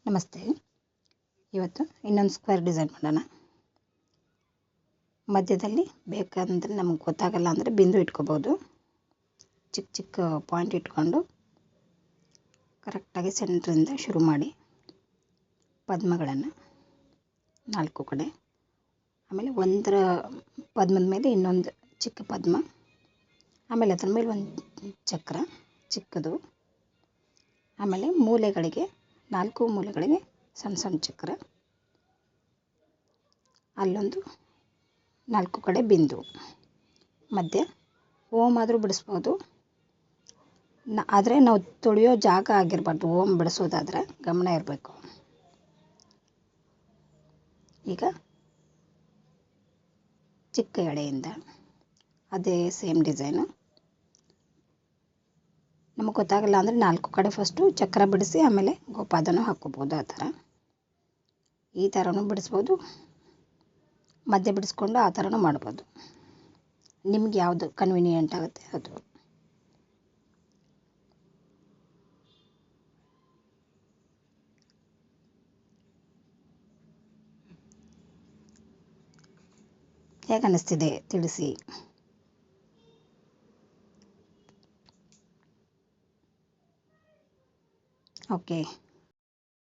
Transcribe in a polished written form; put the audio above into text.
ನಮಸ್ತೆ. ಇವತ್ತು ಇನ್ನೊಂದು ಸ್ಕ್ವೇರ್ ಡಿಸೈನ್ ಮಾಡೋಣ. ಮಧ್ಯದಲ್ಲಿ ಬೇಕಂದರೆ ನಮಗೆ ಗೊತ್ತಾಗಲ್ಲ ಅಂದರೆ ಬಿಂದು ಇಟ್ಕೋಬೋದು. ಚಿಕ್ಕ ಚಿಕ್ಕ ಪಾಯಿಂಟ್ ಇಟ್ಕೊಂಡು ಕರೆಕ್ಟಾಗಿ ಸೆಂಟ್ರಿಂದ ಶುರು ಮಾಡಿ ಪದ್ಮಗಳನ್ನು 4 ಕಡೆ, ಆಮೇಲೆ ಒಂದರ ಪದ್ಮದ ಮೇಲೆ ಇನ್ನೊಂದು ಚಿಕ್ಕ ಪದ್ಮ, ಆಮೇಲೆ ಅದರ ಮೇಲೆ ಒಂದು ಚಕ್ರ ಚಿಕ್ಕದು, ಆಮೇಲೆ ಮೂಲೆಗಳಿಗೆ 4 ಮೂಲೆಗಳಿಗೆ ಸಣ್ಣ ಸಣ್ಣ ಚಕ್ರ, ಅಲ್ಲೊಂದು 4 ಕಡೆ ಬಿಂದು, ಮಧ್ಯೆ ಓಮ್ ಆದರೂ ಬಿಡಿಸ್ಬೋದು. ಆದರೆ ನಾವು ತೊಳೆಯೋ ಜಾಗ ಆಗಿರಬಾರ್ದು. ಓಮ್ ಬಿಡಿಸೋದಾದರೆ ಗಮನ ಇರಬೇಕು. ಈಗ ಚಿಕ್ಕ ಎಳೆಯಿಂದ ಅದೇ ಸೇಮ್ ಡಿಸೈನು ನಮಗೆ ಗೊತ್ತಾಗಲ್ಲ ಅಂದರೆ 4 ಕಡೆ ಫಸ್ಟು ಚಕ್ರ ಬಿಡಿಸಿ ಆಮೇಲೆ ಗೋಪಾದನೂ ಹಾಕ್ಕೋಬೋದು. ಆ ಥರ ಈ ಥರನೂ ಬಿಡಿಸ್ಬೋದು, ಮಧ್ಯೆ ಬಿಡಿಸ್ಕೊಂಡು ಆ ಥರನೂ ಮಾಡ್ಬೋದು. ನಿಮ್ಗೆ ಯಾವುದು ಕನ್ವೀನಿಯೆಂಟ್ ಆಗುತ್ತೆ ಅದು. ಹೇಗೆ ಅನ್ನಿಸ್ತಿದೆ ತಿಳಿಸಿ. ಓಕೆ.